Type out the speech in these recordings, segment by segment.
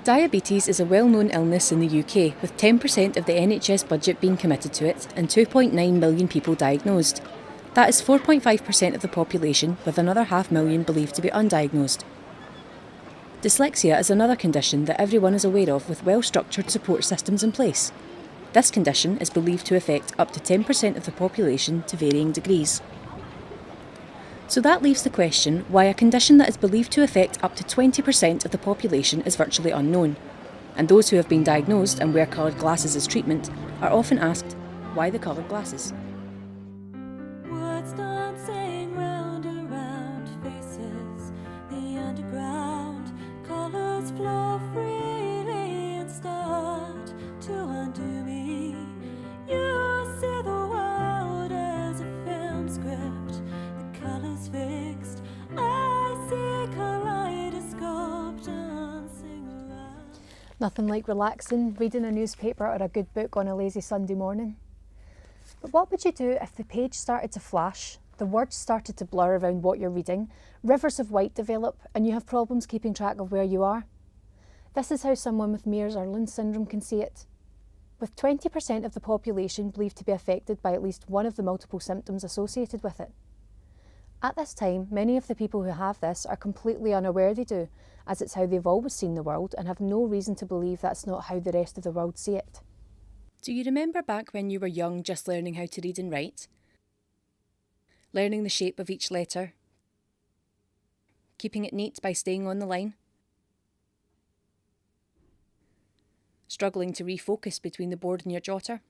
Diabetes is a well-known illness in the UK, with 10% of the NHS budget being committed to it and 2.9 million people diagnosed. That is 4.5% of the population, with another 500,000 believed to be undiagnosed. Dyslexia is another condition that everyone is aware of, with well-structured support systems in place. This condition is believed to affect up to 10% of the population to varying degrees. So that leaves the question why a condition that is believed to affect up to 20% of the population is virtually unknown. And those who have been diagnosed and wear coloured glasses as treatment are often asked, why the coloured glasses? Words dancing round around faces, the underground colours flow freely and start to undo me. You see the world as a film script, the colours fixed. I see kaleidoscope dancing around. Nothing like relaxing, reading a newspaper or a good book on a lazy Sunday morning. But what would you do if the page started to flash, the words started to blur around what you're reading, rivers of white develop, and you have problems keeping track of where you are? This is how someone with Meares Irlen syndrome can see it. With 20% of the population believed to be affected by at least one of the multiple symptoms associated with it. At this time, many of the people who have this are completely unaware they do, as it's how they've always seen the world and have no reason to believe that's not how the rest of the world see it. Do you remember back when you were young just learning how to read and write? Learning the shape of each letter? Keeping it neat by staying on the line? Struggling to refocus between the board and your jotter?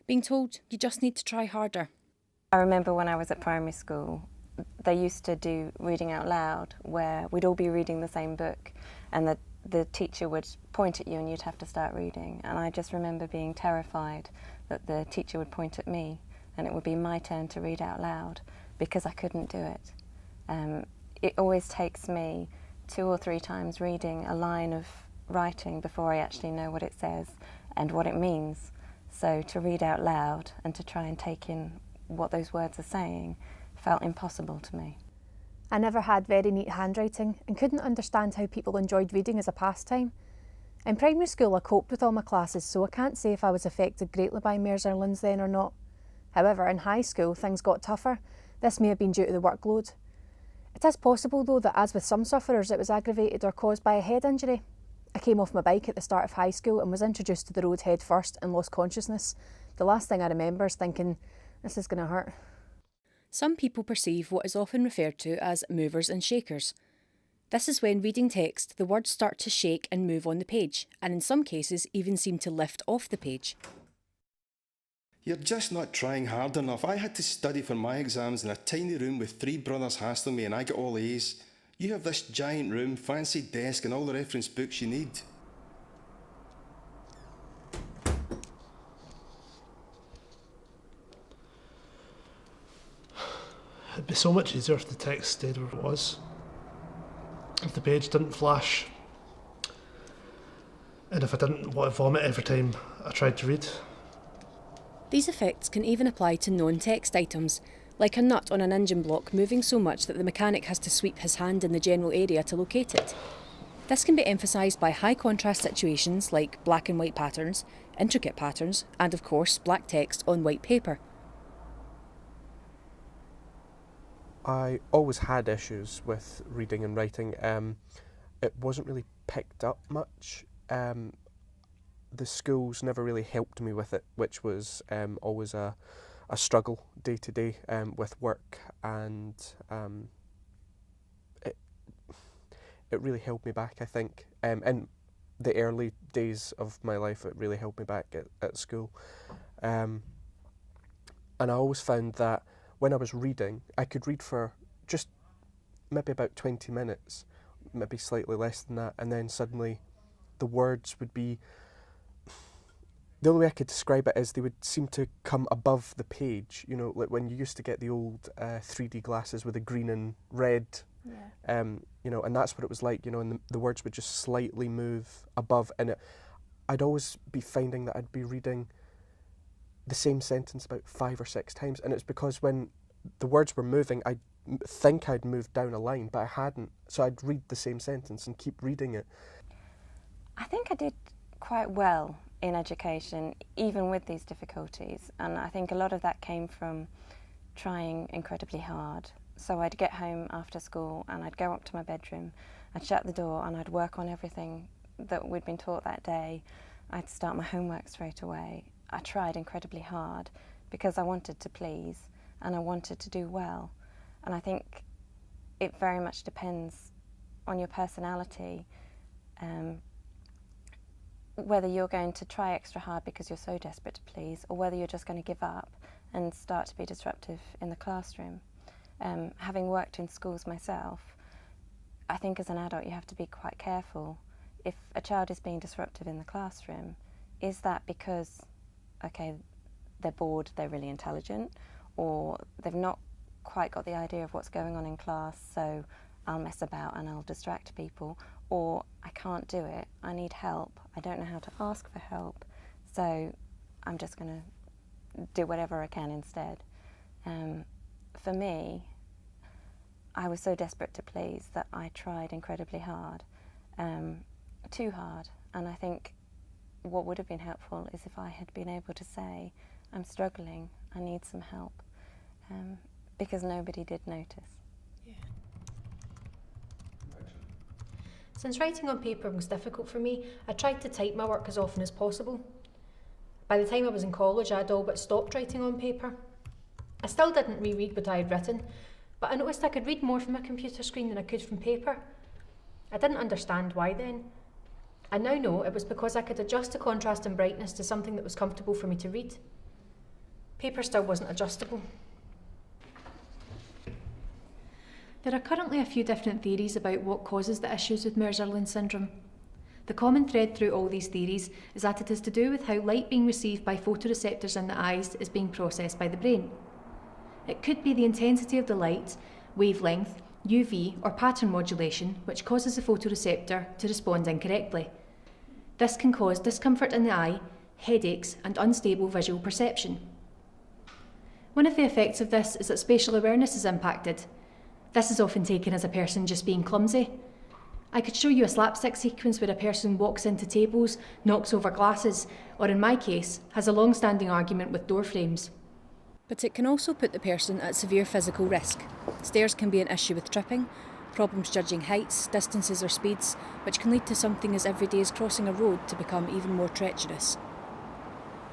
Being told you just need to try harder? I remember when I was at primary school, they used to do reading out loud where we'd all be reading the same book and the teacher would point at you and you'd have to start reading. And I just remember being terrified that the teacher would point at me and it would be my turn to read out loud because I couldn't do it. It always takes me 2 or 3 times reading a line of writing before I actually know what it says and what it means. So to read out loud and to try and take in what those words are saying felt impossible to me. I never had very neat handwriting and couldn't understand how people enjoyed reading as a pastime. In primary school I coped with all my classes, so I can't say if I was affected greatly by Meares Irlen's then or not. However, in high school things got tougher. This may have been due to the workload. It is possible though that, as with some sufferers, it was aggravated or caused by a head injury. I came off my bike at the start of high school and was introduced to the road head first and lost consciousness. The last thing I remember is thinking, this is going to hurt. Some people perceive what is often referred to as movers and shakers. This is when reading text, the words start to shake and move on the page, and in some cases even seem to lift off the page. You're just not trying hard enough. I had to study for my exams in a tiny room with 3 brothers hassling me and I got all A's. You have this giant room, fancy desk and all the reference books you need. It'd be so much easier if the text stayed where it was. If the page didn't flash. And if I didn't want to vomit every time I tried to read. These effects can even apply to non-text items, like a nut on an engine block moving so much that the mechanic has to sweep his hand in the general area to locate it. This can be emphasised by high contrast situations like black and white patterns, intricate patterns, and of course black text on white paper. I always had issues with reading and writing. It wasn't really picked up much. The schools never really helped me with it, which was always a struggle day to day with work, and it really held me back, I think. In the early days of my life, it really held me back at school. And I always found that when I was reading, I could read for just maybe about 20 minutes, maybe slightly less than that, and then suddenly the words would be, the only way I could describe it is they would seem to come above the page, you know, like when you used to get the old 3D glasses with the green and red, Yeah. you know, and that's what it was like, you know, and the words would just slightly move above, and I'd always be finding that I'd be reading the same sentence about 5 or 6 times, and it's because when the words were moving. I'd think I'd moved down a line, but I hadn't. So I'd read the same sentence and keep reading it. I think I did quite well in education, even with these difficulties. And I think a lot of that came from trying incredibly hard. So I'd get home after school and I'd go up to my bedroom, I'd shut the door and I'd work on everything that we'd been taught that day. I'd start my homework straight away. I tried incredibly hard because I wanted to please and I wanted to do well. And I think it very much depends on your personality, whether you're going to try extra hard because you're so desperate to please, or whether you're just going to give up and start to be disruptive in the classroom. Having worked in schools myself, I think as an adult you have to be quite careful. If a child is being disruptive in the classroom, is that because, okay, they're bored, they're really intelligent, or they've not quite got the idea of what's going on in class, so I'll mess about and I'll distract people, or I can't do it, I need help, I don't know how to ask for help, so I'm just going to do whatever I can instead. For me, I was so desperate to please that I tried incredibly hard, too hard, and I think what would have been helpful is if I had been able to say, I'm struggling, I need some help, because nobody did notice. Yeah. Since writing on paper was difficult for me, I tried to type my work as often as possible. By the time I was in college, I had all but stopped writing on paper. I still didn't reread what I had written, but I noticed I could read more from a computer screen than I could from paper. I didn't understand why then. I now know it was because I could adjust the contrast and brightness to something that was comfortable for me to read. Paper still wasn't adjustable. There are currently a few different theories about what causes the issues with Meares Irlen syndrome. The common thread through all these theories is that it is to do with how light being received by photoreceptors in the eyes is being processed by the brain. It could be the intensity of the light, wavelength, UV or pattern modulation which causes the photoreceptor to respond incorrectly. This can cause discomfort in the eye, headaches and unstable visual perception. One of the effects of this is that spatial awareness is impacted. This is often taken as a person just being clumsy. I could show you a slapstick sequence where a person walks into tables, knocks over glasses, or in my case, has a long-standing argument with door frames. But it can also put the person at severe physical risk. Stairs can be an issue with tripping, problems judging heights, distances or speeds, which can lead to something as everyday as crossing a road to become even more treacherous.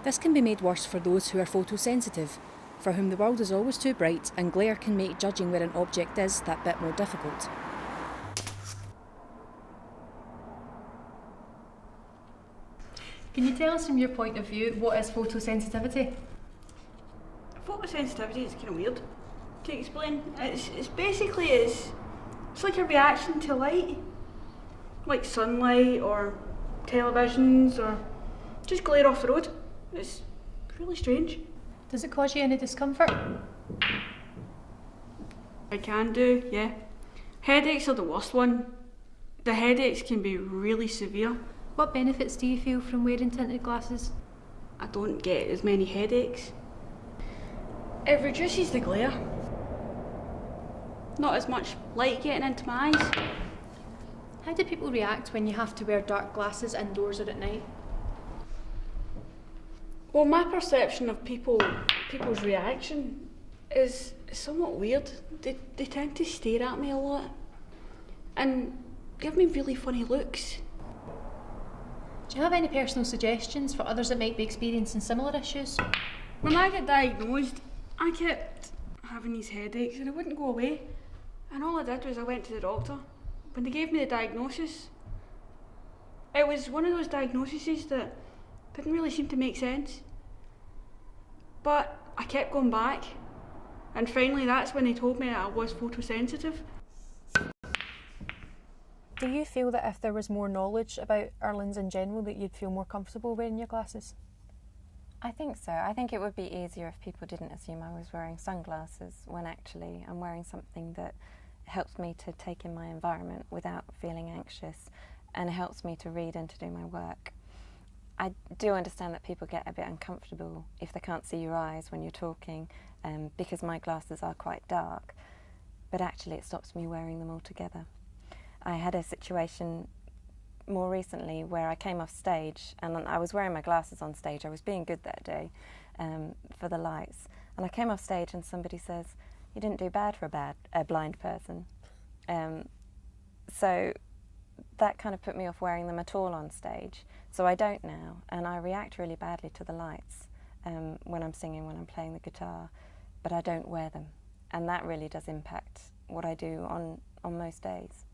This can be made worse for those who are photosensitive, for whom the world is always too bright and glare can make judging where an object is that bit more difficult. Can you tell us from your point of view what is photosensitivity? Photosensitivity is kind of weird to explain. It's basically it's like a reaction to light, like sunlight or televisions or just glare off the road. It's really strange. Does it cause you any discomfort? I can do, yeah. Headaches are the worst one. The headaches can be really severe. What benefits do you feel from wearing tinted glasses? I don't get as many headaches. It reduces the glare. Not as much light getting into my eyes. How do people react when you have to wear dark glasses indoors or at night? Well, my perception of people's reaction is somewhat weird. They tend to stare at me a lot and give me really funny looks. Do you have any personal suggestions for others that might be experiencing similar issues? When I got diagnosed, I kept having these headaches and it wouldn't go away. And all I did was I went to the doctor. When they gave me the diagnosis, it was one of those diagnoses that didn't really seem to make sense. But I kept going back, and finally that's when they told me that I was photosensitive. Do you feel that if there was more knowledge about Irlen's in general that you'd feel more comfortable wearing your glasses? I think so. I think it would be easier if people didn't assume I was wearing sunglasses when actually I'm wearing something that helps me to take in my environment without feeling anxious and helps me to read and to do my work. I do understand that people get a bit uncomfortable if they can't see your eyes when you're talking, because my glasses are quite dark, but actually it stops me wearing them altogether. I had a situation more recently where I came off stage and I was wearing my glasses on stage. I was being good that day for the lights, and I came off stage and somebody says, "You didn't do bad for a blind person." So that kind of put me off wearing them at all on stage. So I don't now, and I react really badly to the lights when I'm singing, when I'm playing the guitar, but I don't wear them, and that really does impact what I do on most days.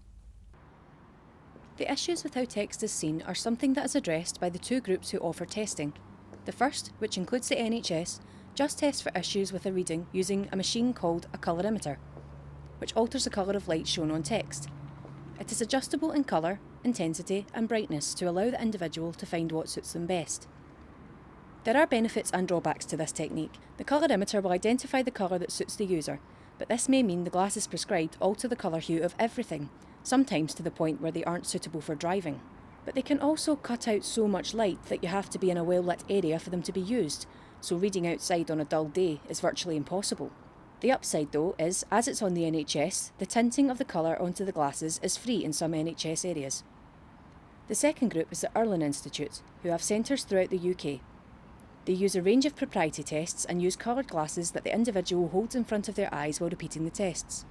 The issues with how text is seen are something that is addressed by the two groups who offer testing. The first, which includes the NHS, just tests for issues with a reading using a machine called a colorimeter, which alters the colour of light shown on text. It is adjustable in colour, intensity and brightness to allow the individual to find what suits them best. There are benefits and drawbacks to this technique. The colorimeter will identify the colour that suits the user, but this may mean the glasses prescribed alter the colour hue of everything, sometimes to the point where they aren't suitable for driving. But they can also cut out so much light that you have to be in a well-lit area for them to be used, so reading outside on a dull day is virtually impossible. The upside though is, as it's on the NHS, the tinting of the colour onto the glasses is free in some NHS areas. The second group is the Irlen Institute, who have centres throughout the UK. They use a range of propriety tests and use coloured glasses that the individual holds in front of their eyes while repeating the tests.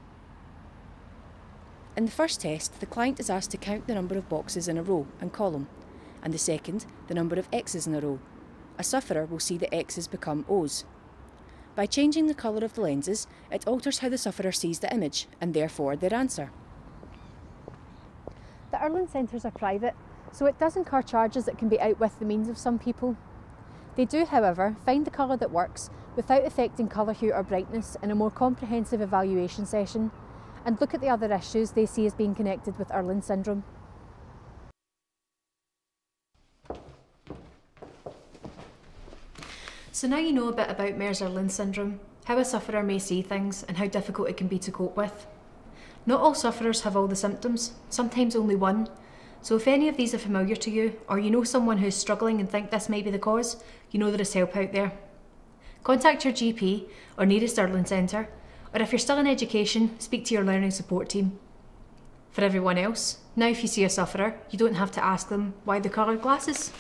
In the first test, the client is asked to count the number of boxes in a row and column, and the second, the number of X's in a row. A sufferer will see the X's become O's. By changing the colour of the lenses, it alters how the sufferer sees the image, and therefore their answer. The Irlen centres are private, so it does incur charges that can be out with the means of some people. They do, however, find the colour that works without affecting colour hue or brightness in a more comprehensive evaluation session, and look at the other issues they see as being connected with Irlen syndrome. So now you know a bit about Meares Irlen syndrome, how a sufferer may see things and how difficult it can be to cope with. Not all sufferers have all the symptoms, sometimes only one. So if any of these are familiar to you, or you know someone who's struggling and think this may be the cause, you know there is help out there. Contact your GP or nearest Irlen centre, or if you're still in education, speak to your learning support team. For everyone else, now if you see a sufferer, you don't have to ask them why the coloured glasses.